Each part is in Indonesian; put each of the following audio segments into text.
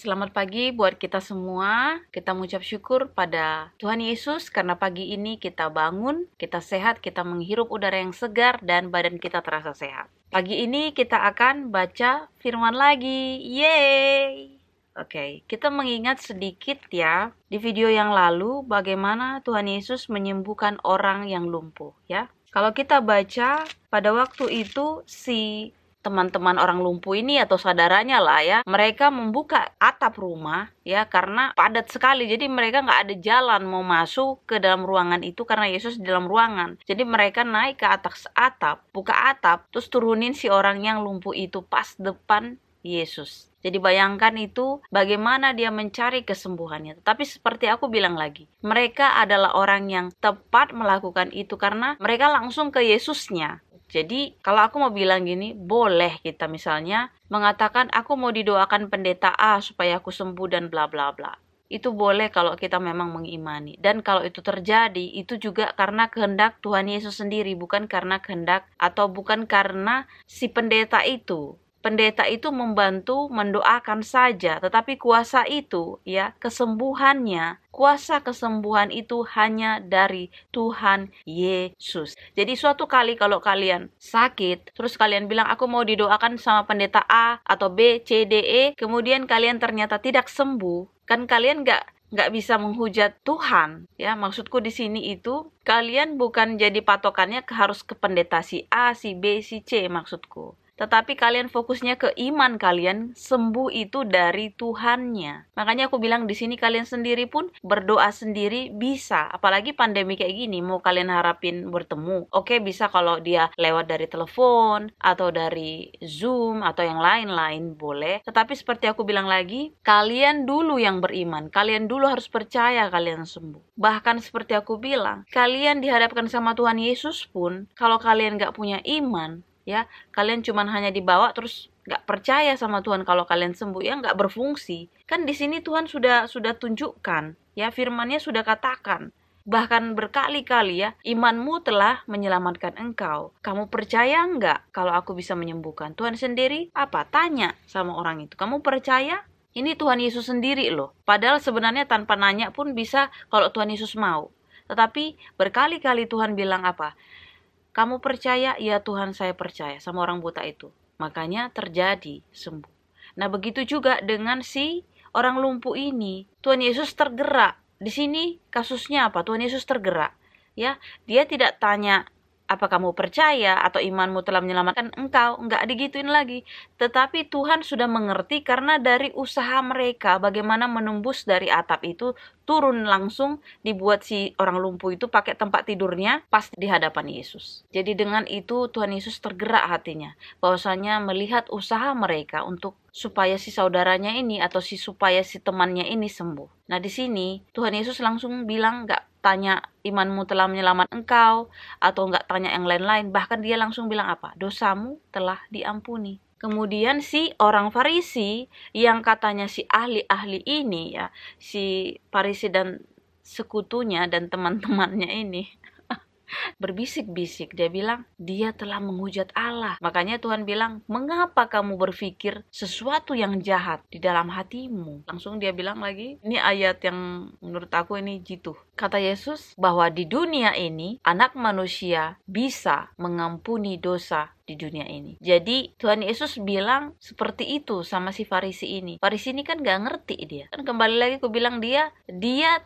Selamat pagi buat kita semua. Kita mengucap syukur pada Tuhan Yesus karena pagi ini kita bangun, kita sehat, kita menghirup udara yang segar dan badan kita terasa sehat. Pagi ini kita akan baca firman lagi. Yeay! Oke, kita mengingat sedikit ya di video yang lalu bagaimana Tuhan Yesus menyembuhkan orang yang lumpuh ya. Kalau kita baca pada waktu itu si teman-teman orang lumpuh ini atau saudaranya lah ya, mereka membuka atap rumah ya karena padat sekali, jadi mereka nggak ada jalan mau masuk ke dalam ruangan itu karena Yesus di dalam ruangan. Jadi mereka naik ke atas atap, buka atap, terus turunin si orang yang lumpuh itu pas depan Yesus. Jadi bayangkan itu bagaimana dia mencari kesembuhannya. Tapi seperti aku bilang lagi, mereka adalah orang yang tepat melakukan itu karena mereka langsung ke Yesusnya. Jadi kalau aku mau bilang gini, boleh kita misalnya mengatakan aku mau didoakan pendeta A supaya aku sembuh dan bla bla bla. Itu boleh kalau kita memang mengimani. Dan kalau itu terjadi, itu juga karena kehendak Tuhan Yesus sendiri, bukan karena kehendak atau bukan karena si pendeta itu. Pendeta itu membantu mendoakan saja, tetapi kuasa itu ya, kuasa kesembuhan itu hanya dari Tuhan Yesus. Jadi suatu kali kalau kalian sakit, terus kalian bilang aku mau didoakan sama pendeta A atau B, C, D, E, kemudian kalian ternyata tidak sembuh, kan kalian nggak bisa menghujat Tuhan ya. Maksudku di sini itu kalian bukan jadi patokannya harus ke pendeta si A, si B, si C maksudku. Tetapi kalian fokusnya ke iman kalian, sembuh itu dari Tuhannya. Makanya aku bilang di sini kalian sendiri pun berdoa sendiri bisa. Apalagi pandemi kayak gini, mau kalian harapin bertemu. Oke, bisa kalau dia lewat dari telepon atau dari Zoom atau yang lain-lain boleh. Tetapi seperti aku bilang lagi, kalian dulu yang beriman. Kalian dulu harus percaya kalian sembuh. Bahkan seperti aku bilang, kalian dihadapkan sama Tuhan Yesus pun, kalau kalian gak punya iman, ya, kalian cuman hanya dibawa terus nggak percaya sama Tuhan kalau kalian sembuh, ya nggak berfungsi. Kan di sini Tuhan sudah tunjukkan, ya firman-Nya sudah katakan, bahkan berkali-kali ya, imanmu telah menyelamatkan engkau. Kamu percaya nggak kalau aku bisa menyembuhkan? Tuhan sendiri apa? Tanya sama orang itu, kamu percaya? Ini Tuhan Yesus sendiri loh. Padahal sebenarnya tanpa nanya pun bisa kalau Tuhan Yesus mau. Tetapi berkali-kali Tuhan bilang apa? Kamu percaya? Ya Tuhan, saya percaya, sama orang buta itu. Makanya terjadi sembuh. Nah begitu juga dengan si orang lumpuh ini. Tuhan Yesus tergerak. Di sini kasusnya apa? Tuhan Yesus tergerak. Ya, dia tidak tanya apa kamu percaya atau imanmu telah menyelamatkan engkau. Enggak digituin lagi. Tetapi Tuhan sudah mengerti karena dari usaha mereka bagaimana menembus dari atap itu, turun langsung dibuat si orang lumpuh itu pakai tempat tidurnya pas di hadapan Yesus. Jadi dengan itu Tuhan Yesus tergerak hatinya, bahwasanya melihat usaha mereka untuk supaya si saudaranya ini atau supaya si temannya ini sembuh. Nah di sini Tuhan Yesus langsung bilang, nggak tanya imanmu telah menyelamatkan engkau atau nggak tanya yang lain-lain, bahkan dia langsung bilang apa? Dosamu telah diampuni. Kemudian si orang Farisi yang katanya si ahli-ahli ini ya, si Farisi dan sekutunya dan teman-temannya ini berbisik-bisik, dia bilang dia telah menghujat Allah. Makanya Tuhan bilang, mengapa kamu berpikir sesuatu yang jahat di dalam hatimu? Langsung dia bilang lagi, ini ayat yang menurut aku ini jitu. Kata Yesus bahwa di dunia ini anak manusia bisa mengampuni dosa di dunia ini. Jadi Tuhan Yesus bilang seperti itu sama si Farisi ini. Farisi ini kan gak ngerti dia. Kan kembali lagi aku bilang dia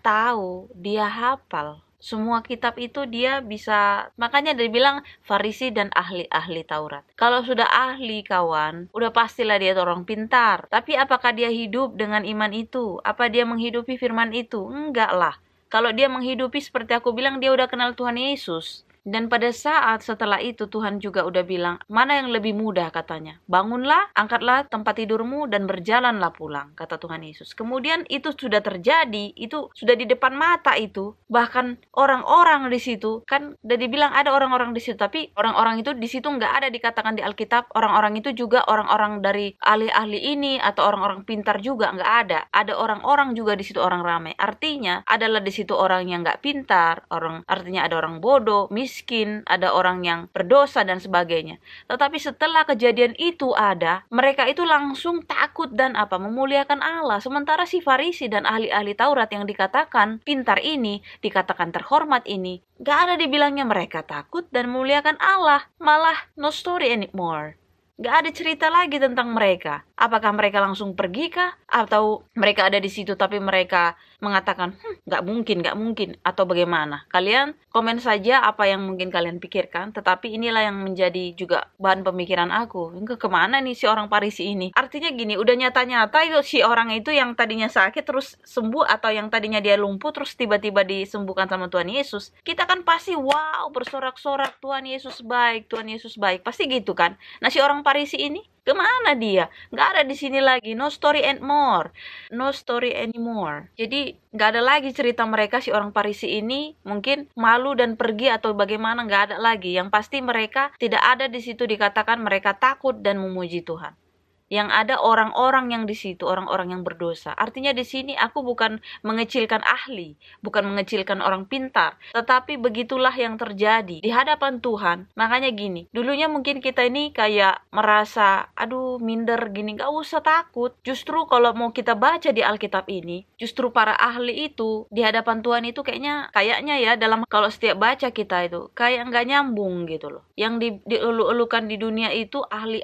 tahu, dia hafal semua kitab itu, dia bisa. Makanya dia bilang Farisi dan ahli-ahli Taurat. Kalau sudah ahli kawan, udah pastilah dia orang pintar. Tapi apakah dia hidup dengan iman itu? Apa dia menghidupi firman itu? Enggak lah. Kalau dia menghidupi seperti aku bilang, dia udah kenal Tuhan Yesus. Dan pada saat setelah itu Tuhan juga udah bilang, mana yang lebih mudah katanya? Bangunlah, angkatlah tempat tidurmu dan berjalanlah pulang, kata Tuhan Yesus. Kemudian itu sudah terjadi, itu sudah di depan mata itu. Bahkan orang-orang di situ, kan udah dibilang ada orang-orang di situ, tapi orang-orang itu di situ nggak ada dikatakan di Alkitab. Orang-orang itu juga orang-orang dari ahli-ahli ini atau orang-orang pintar juga nggak ada. Ada orang-orang juga di situ, orang ramai. Artinya adalah di situ orang yang nggak pintar, artinya ada orang bodoh, miskin, miskin, ada orang yang berdosa dan sebagainya. Tetapi setelah kejadian itu ada, mereka itu langsung takut dan memuliakan Allah. Sementara si Farisi dan ahli-ahli Taurat yang dikatakan pintar ini, dikatakan terhormat ini, gak ada dibilangnya mereka takut dan memuliakan Allah. Malah no story anymore. Gak ada cerita lagi tentang mereka. Apakah mereka langsung pergi kah? Atau mereka ada di situ tapi mereka mengatakan, gak mungkin, atau bagaimana? Kalian komen saja apa yang mungkin kalian pikirkan, tetapi inilah yang menjadi juga bahan pemikiran aku. Kemana nih si orang Farisi ini? Artinya gini, udah nyata-nyata itu si orang itu yang tadinya sakit terus sembuh, atau yang tadinya dia lumpuh terus tiba-tiba disembuhkan sama Tuhan Yesus. Kita kan pasti wow, bersorak-sorak, Tuhan Yesus baik, Tuhan Yesus baik. Pasti gitu kan? Nah si orang Farisi ini, kemana dia? Gak ada di sini lagi. No story anymore. No story anymore. Jadi gak ada lagi cerita mereka. Si orang Farisi ini mungkin malu dan pergi atau bagaimana, gak ada lagi. Yang pasti mereka tidak ada di situ dikatakan mereka takut dan memuji Tuhan. Yang ada orang-orang yang di situ, orang-orang yang berdosa. Artinya di sini aku bukan mengecilkan ahli, bukan mengecilkan orang pintar, tetapi begitulah yang terjadi di hadapan Tuhan. Makanya gini, dulunya mungkin kita ini kayak merasa, aduh minder gini, gak usah takut. Justru kalau mau kita baca di Alkitab ini, justru para ahli itu di hadapan Tuhan itu kayaknya ya dalam kalau setiap baca kita itu kayak nggak nyambung gitu loh. Yang dielu-elukan di dunia itu ahli,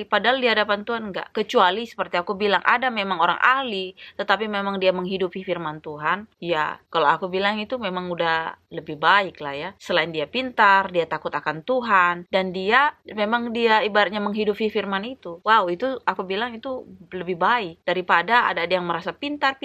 padahal di hadapan Tuhan enggak. Kecuali seperti aku bilang, ada memang orang ahli tetapi memang dia menghidupi firman Tuhan, ya kalau aku bilang itu memang udah lebih baik lah ya. Selain dia pintar, dia takut akan Tuhan, dan dia ibaratnya menghidupi firman itu. Wow, itu aku bilang itu lebih baik daripada ada yang merasa pintar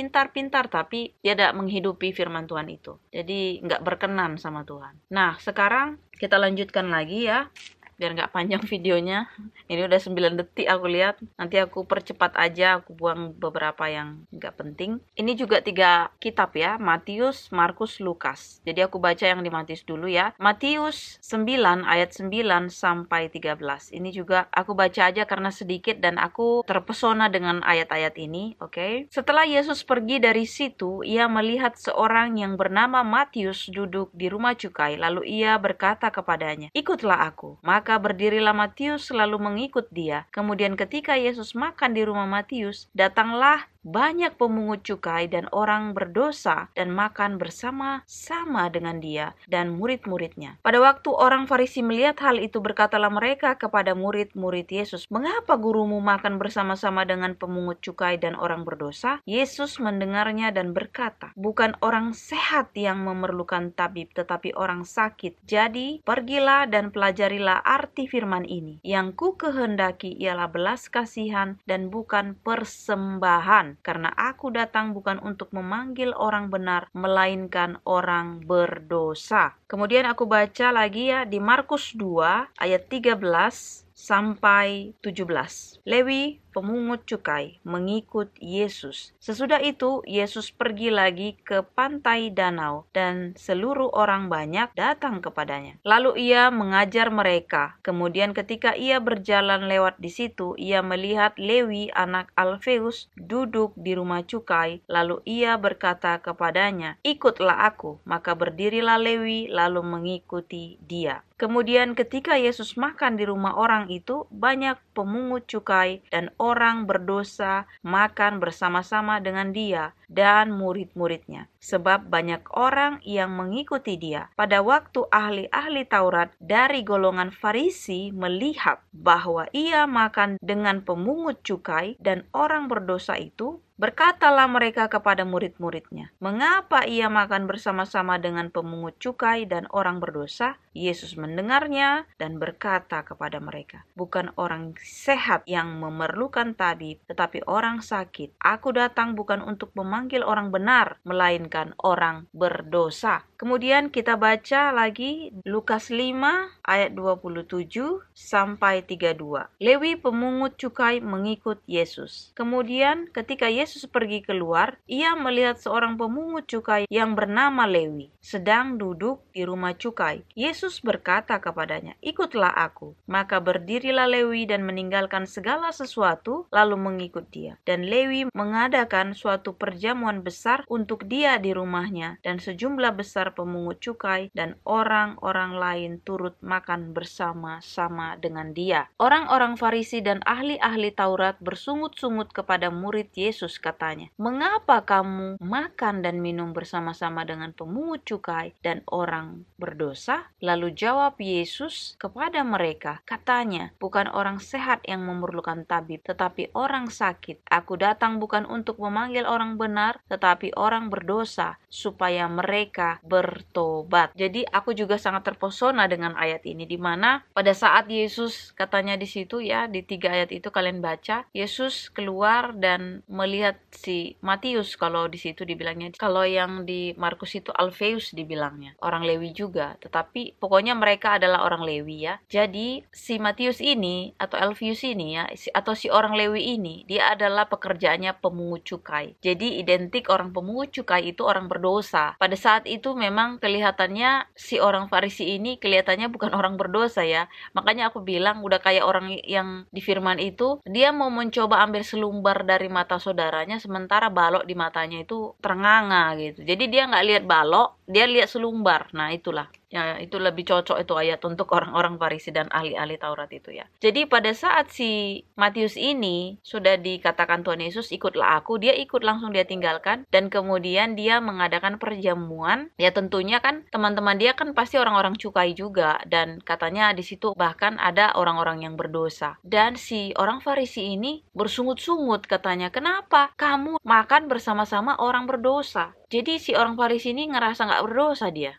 tapi dia tidak menghidupi firman Tuhan itu. Jadi nggak berkenan sama Tuhan. Nah sekarang kita lanjutkan lagi ya, biar nggak panjang videonya. Ini udah 9 detik aku lihat. Nanti aku percepat aja, aku buang beberapa yang nggak penting. Ini juga 3 kitab ya, Matius, Markus, Lukas. Jadi aku baca yang di Matius dulu ya. Matius 9 ayat 9 sampai 13. Ini juga aku baca aja karena sedikit dan aku terpesona dengan ayat-ayat ini, oke? Setelah Yesus pergi dari situ, ia melihat seorang yang bernama Matius duduk di rumah cukai. Lalu ia berkata kepadanya, "Ikutlah aku." Maka berdirilah Matius lalu mengikut dia. Kemudian ketika Yesus makan di rumah Matius, datanglah banyak pemungut cukai dan orang berdosa dan makan bersama-sama dengan dia dan murid-muridnya. Pada waktu orang Farisi melihat hal itu, berkatalah mereka kepada murid-murid Yesus, "Mengapa gurumu makan bersama-sama dengan pemungut cukai dan orang berdosa?" Yesus mendengarnya dan berkata, "Bukan orang sehat yang memerlukan tabib, tetapi orang sakit. Jadi pergilah dan pelajarilah arti firman ini. Yang ku kehendaki ialah belas kasihan dan bukan persembahan. Karena aku datang bukan untuk memanggil orang benar, melainkan orang berdosa." Kemudian aku baca lagi ya di Markus 2 ayat 13 sampai 17. Lewi, pemungut cukai, mengikut Yesus. Sesudah itu, Yesus pergi lagi ke pantai danau dan seluruh orang banyak datang kepadanya. Lalu ia mengajar mereka. Kemudian ketika ia berjalan lewat di situ, ia melihat Lewi anak Alfeus duduk di rumah cukai. Lalu ia berkata kepadanya, "Ikutlah aku." Maka berdirilah Lewi lalu mengikuti dia. Kemudian ketika Yesus makan di rumah orang itu, banyak pemungut cukai dan orang berdosa makan bersama-sama dengan dia dan murid-muridnya, sebab banyak orang yang mengikuti dia. Pada waktu ahli-ahli Taurat dari golongan Farisi melihat bahwa ia makan dengan pemungut cukai dan orang berdosa itu, berkatalah mereka kepada murid-muridnya, "Mengapa ia makan bersama-sama dengan pemungut cukai dan orang berdosa?" Yesus mendengarnya dan berkata kepada mereka, "Bukan orang sehat yang memerlukan tabib, tetapi orang sakit. Aku datang bukan untuk memanggil orang benar, melainkan orang berdosa." Kemudian kita baca lagi Lukas 5 ayat 27 sampai 32. Lewi pemungut cukai mengikut Yesus. Kemudian ketika Yesus pergi keluar, ia melihat seorang pemungut cukai yang bernama Lewi sedang duduk di rumah cukai. Yesus berkata kepadanya, "Ikutlah aku." Maka berdirilah Lewi dan meninggalkan segala sesuatu lalu mengikut dia. Dan Lewi mengadakan suatu perjanjian perjamuan besar untuk dia di rumahnya, dan sejumlah besar pemungut cukai dan orang-orang lain turut makan bersama-sama dengan dia. Orang-orang Farisi dan ahli-ahli Taurat bersungut-sungut kepada murid Yesus, katanya, "Mengapa kamu makan dan minum bersama-sama dengan pemungut cukai dan orang berdosa?" Lalu jawab Yesus kepada mereka, katanya, "Bukan orang sehat yang memerlukan tabib, tetapi orang sakit. Aku datang bukan untuk memanggil orang benar, tetapi orang berdosa, supaya mereka bertobat." Jadi aku juga sangat terpesona dengan ayat ini, di mana pada saat Yesus katanya di situ ya, di 3 ayat itu kalian baca, Yesus keluar dan melihat si Matius, kalau di situ dibilangnya, kalau yang di Markus itu Alfeus dibilangnya, orang Lewi juga, tetapi pokoknya mereka adalah orang Lewi ya. Jadi si Matius ini atau Alfeus ini ya, atau si orang Lewi ini, dia adalah pekerjaannya pemungut cukai. Jadi identik orang pemungut cukai itu orang berdosa. Pada saat itu memang kelihatannya si orang Farisi ini kelihatannya bukan orang berdosa ya. Makanya aku bilang udah kayak orang yang di firman itu, dia mau mencoba ambil selumbar dari mata saudaranya, sementara balok di matanya itu ternganga gitu. Jadi dia nggak lihat balok, dia lihat selumbar. Nah itulah. Ya, itu lebih cocok itu ayat untuk orang-orang Farisi dan ahli-ahli Taurat itu ya. Jadi pada saat si Matius ini sudah dikatakan Tuhan Yesus, "Ikutlah aku," dia ikut, langsung dia tinggalkan, dan kemudian dia mengadakan perjamuan. Ya tentunya kan teman-teman dia kan pasti orang-orang cukai juga, dan katanya di situ bahkan ada orang-orang yang berdosa. Dan si orang Farisi ini bersungut-sungut, katanya, "Kenapa kamu makan bersama-sama orang berdosa?" Jadi si orang Farisi ini ngerasa nggak berdosa dia.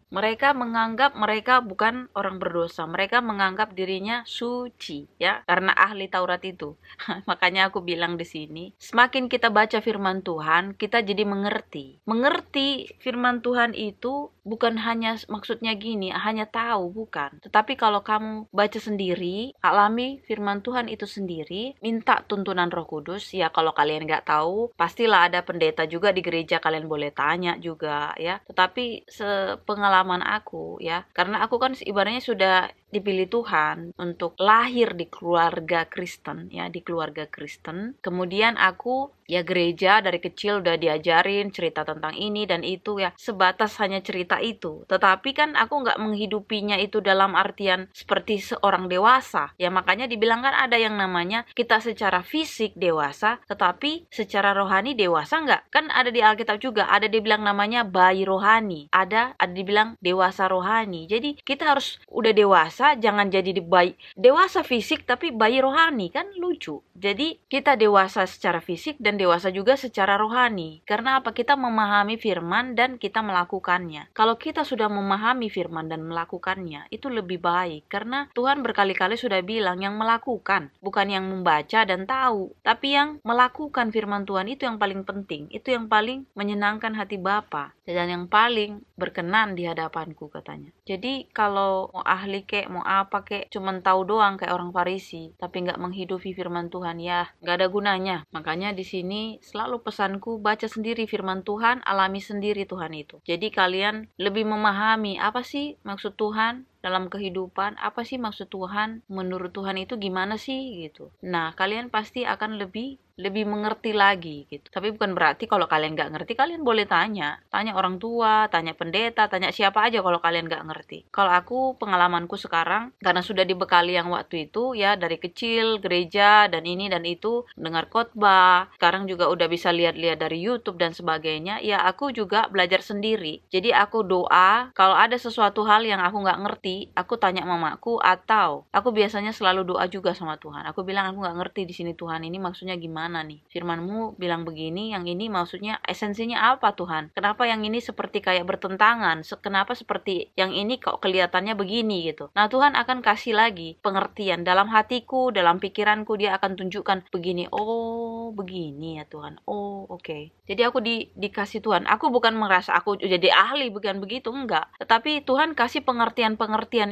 Mereka menganggap mereka bukan orang berdosa. Mereka menganggap dirinya suci, ya, karena ahli Taurat itu. Makanya aku bilang di sini, semakin kita baca firman Tuhan, kita jadi mengerti. Mengerti firman Tuhan itu bukan hanya maksudnya gini, hanya tahu, bukan. Tetapi kalau kamu baca sendiri, alami firman Tuhan itu sendiri, minta tuntunan Roh Kudus, ya kalau kalian nggak tahu, pastilah ada pendeta juga di gereja, kalian boleh tanya juga, ya. Tetapi sepengalaman aku, ya, karena aku kan ibaratnya sudah dipilih Tuhan untuk lahir di keluarga Kristen, ya, di keluarga Kristen. Kemudian aku ya gereja dari kecil udah diajarin cerita tentang ini dan itu, ya, sebatas hanya cerita itu. Tetapi kan aku nggak menghidupinya itu dalam artian seperti seorang dewasa. Ya makanya dibilang kan ada yang namanya kita secara fisik dewasa, tetapi secara rohani dewasa nggak. Kan ada di Alkitab juga, ada dibilang namanya bayi rohani. Ada dibilang dewasa rohani. Jadi kita harus udah dewasa, jangan jadi bayi dewasa fisik tapi bayi rohani, kan lucu. Jadi kita dewasa secara fisik dan dewasa juga secara rohani. Karena apa? Kita memahami firman dan kita melakukannya. Kalau kita sudah memahami firman dan melakukannya, itu lebih baik. Karena Tuhan berkali-kali sudah bilang yang melakukan, bukan yang membaca dan tahu, tapi yang melakukan firman Tuhan itu yang paling penting. Itu yang paling menyenangkan hati Bapa dan yang paling berkenan di hadapanku, katanya. Jadi kalau mau ahli kek, mau apa kek, cuman tahu doang kayak orang Farisi, tapi nggak menghidupi firman Tuhan, ya nggak ada gunanya. Makanya di sini selalu pesanku, baca sendiri firman Tuhan, alami sendiri Tuhan itu. Jadi kalian lebih memahami apa sih maksud Tuhan dalam kehidupan, apa sih maksud Tuhan, menurut Tuhan itu gimana sih gitu. Nah kalian pasti akan lebih mengerti lagi gitu. Tapi bukan berarti kalau kalian nggak ngerti, kalian boleh tanya orang tua, tanya pendeta, tanya siapa aja kalau kalian nggak ngerti. Kalau aku, pengalamanku sekarang, karena sudah dibekali yang waktu itu ya, dari kecil gereja dan ini dan itu, dengar khotbah, sekarang juga udah bisa lihat-lihat dari YouTube dan sebagainya, ya aku juga belajar sendiri. Jadi aku doa, kalau ada sesuatu hal yang aku nggak ngerti, aku tanya mamaku, atau aku biasanya selalu doa juga sama Tuhan. Aku bilang, aku nggak ngerti di sini Tuhan, ini maksudnya gimana nih? Firman-Mu bilang begini, yang ini maksudnya esensinya apa Tuhan? Kenapa yang ini seperti kayak bertentangan? Kenapa seperti yang ini kok kelihatannya begini gitu? Nah Tuhan akan kasih lagi pengertian dalam hatiku, dalam pikiranku, dia akan tunjukkan begini. Oh begini ya Tuhan. Oh oke. Jadi aku dikasih Tuhan. Aku bukan merasa aku jadi ahli, bukan begitu, enggak. Tetapi Tuhan kasih pengertian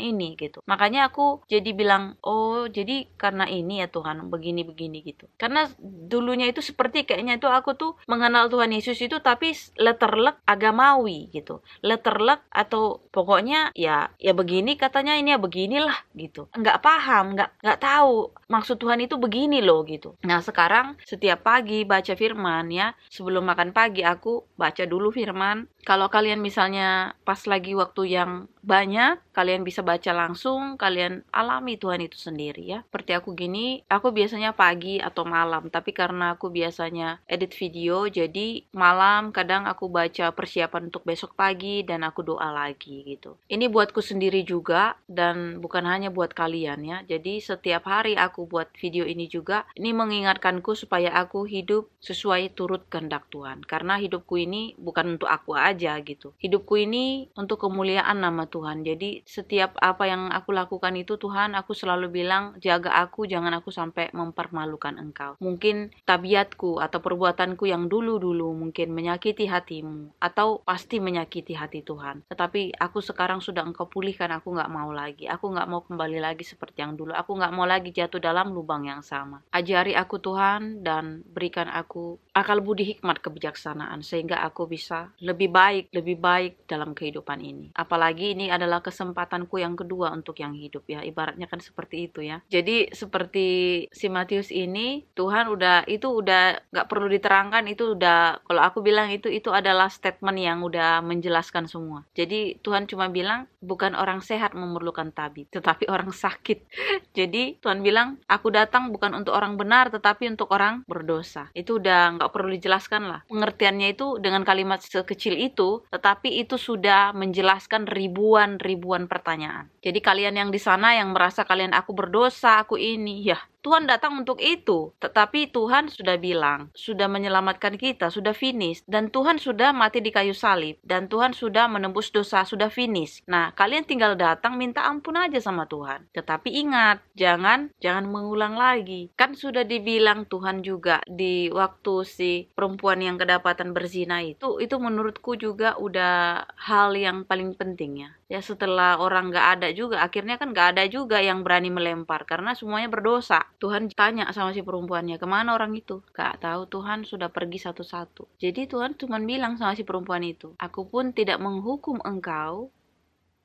ini gitu. Makanya aku jadi bilang, oh jadi karena ini ya Tuhan, begini gitu. Karena dulunya itu seperti kayaknya itu aku tuh mengenal Tuhan Yesus itu tapi letterlek agamawi gitu. Letterlek atau pokoknya ya begini katanya, ini ya beginilah gitu. Enggak paham, enggak tahu maksud Tuhan itu begini loh gitu. Nah sekarang setiap setiap pagi baca firman ya. Sebelum makan pagi aku baca dulu firman. Kalau kalian misalnya pas lagi waktu yang banyak, kalian bisa baca langsung, kalian alami Tuhan itu sendiri ya. Seperti aku gini, aku biasanya pagi atau malam, tapi karena aku biasanya edit video, jadi malam kadang aku baca persiapan untuk besok pagi dan aku doa lagi gitu. Ini buatku sendiri juga dan bukan hanya buat kalian ya. Jadi setiap hari aku buat video ini juga, ini mengingatkanku supaya aku hidup sesuai turut kehendak Tuhan. Karena hidupku ini bukan untuk aku aja gitu. Hidupku ini untuk kemuliaan nama Tuhan. Jadi setiap apa yang aku lakukan itu, Tuhan, aku selalu bilang, jaga aku, jangan aku sampai mempermalukan Engkau. Mungkin tabiatku atau perbuatanku yang dulu-dulu mungkin menyakiti hatimu, atau pasti menyakiti hati Tuhan. Tetapi aku sekarang sudah Engkau pulihkan, aku gak mau lagi. Aku gak mau kembali lagi seperti yang dulu. Aku gak mau lagi jatuh dalam lubang yang sama. Ajari aku Tuhan dan berikan aku akal budi hikmat kebijaksanaan sehingga aku bisa lebih baik dalam kehidupan ini. Apalagi ini adalah kesempatanku yang kedua untuk yang hidup ya. Ibaratnya kan seperti itu ya. Jadi seperti si Matius ini, Tuhan udah gak perlu diterangkan, itu udah, kalau aku bilang itu adalah statement yang udah menjelaskan semua. Jadi Tuhan cuma bilang bukan orang sehat memerlukan tabib, tetapi orang sakit. Jadi Tuhan bilang aku datang bukan untuk orang benar tetapi untuk orang berdosa. Itu udah gak perlu dijelaskan lah. Pengertiannya itu dengan kalimat sekecil itu, tetapi itu sudah menjelaskan ribuan pertanyaan. Jadi kalian yang di sana yang merasa kalian aku berdosa, aku ini, ya Tuhan datang untuk itu. Tetapi Tuhan sudah bilang, sudah menyelamatkan kita, sudah finish. Dan Tuhan sudah mati di kayu salib. Dan Tuhan sudah menembus dosa, sudah finish. Nah, kalian tinggal datang minta ampun aja sama Tuhan. Tetapi ingat, jangan mengulang lagi. Kan sudah dibilang Tuhan juga di waktu si perempuan yang kedapatan berzina itu menurutku juga udah hal yang paling penting ya. Ya setelah orang gak ada juga, akhirnya kan gak ada juga yang berani melempar karena semuanya berdosa. Tuhan tanya sama si perempuannya, kemana orang itu? Gak tahu, Tuhan sudah pergi satu-satu. Jadi Tuhan cuma bilang sama si perempuan itu, aku pun tidak menghukum engkau,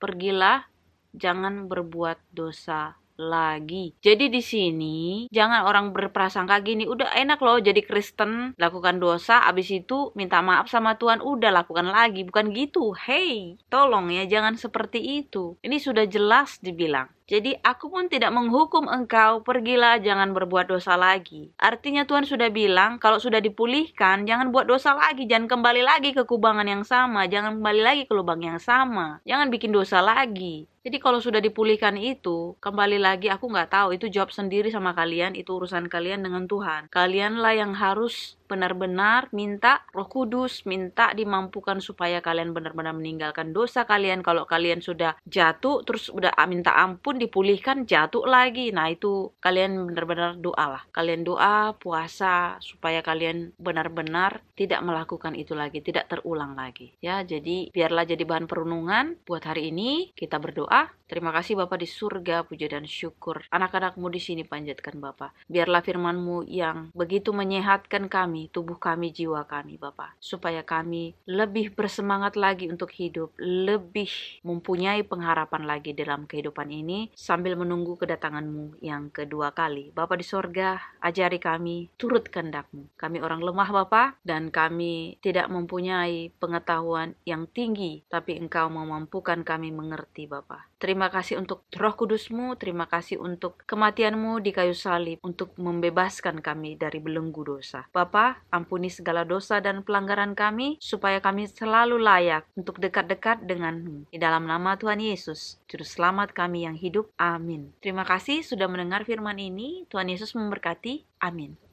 pergilah, jangan berbuat dosa lagi. Jadi di sini jangan orang berprasangka gini, udah enak loh jadi Kristen, lakukan dosa, abis itu minta maaf sama Tuhan, udah lakukan lagi. Bukan gitu. Hey, tolong ya, jangan seperti itu. Ini sudah jelas dibilang. Jadi aku pun tidak menghukum engkau, pergilah jangan berbuat dosa lagi. Artinya Tuhan sudah bilang kalau sudah dipulihkan jangan buat dosa lagi, jangan kembali lagi ke kubangan yang sama, jangan kembali lagi ke lubang yang sama, jangan bikin dosa lagi. Jadi kalau sudah dipulihkan itu, kembali lagi aku nggak tahu, itu jawab sendiri sama kalian, itu urusan kalian dengan Tuhan. Kalianlah yang harus benar-benar minta Roh Kudus, minta dimampukan supaya kalian benar-benar meninggalkan dosa kalian. Kalau kalian sudah jatuh, terus udah minta ampun, dipulihkan, jatuh lagi. Nah itu kalian benar-benar doa lah. Kalian doa, puasa, supaya kalian benar-benar tidak melakukan itu lagi, tidak terulang lagi. Ya, jadi biarlah jadi bahan perenungan buat hari ini. Kita berdoa. Terima kasih Bapa di surga, puja dan syukur. Anak-anakmu di sini panjatkan Bapa. Biarlah firman-Mu yang begitu menyehatkan kami, tubuh kami, jiwa kami Bapa. Supaya kami lebih bersemangat lagi untuk hidup, lebih mempunyai pengharapan lagi dalam kehidupan ini, sambil menunggu kedatangan-Mu yang kedua kali. Bapa di surga, ajari kami turut kehendak-Mu. Kami orang lemah Bapa, dan kami tidak mempunyai pengetahuan yang tinggi, tapi Engkau memampukan kami mengerti Bapa. Terima kasih untuk Roh Kudus-Mu, terima kasih untuk kematian-Mu di kayu salib untuk membebaskan kami dari belenggu dosa. Bapa, ampuni segala dosa dan pelanggaran kami, supaya kami selalu layak untuk dekat-dekat dengan-Mu. Di dalam nama Tuhan Yesus, Juru Selamat kami yang hidup. Amin. Terima kasih sudah mendengar firman ini. Tuhan Yesus memberkati. Amin.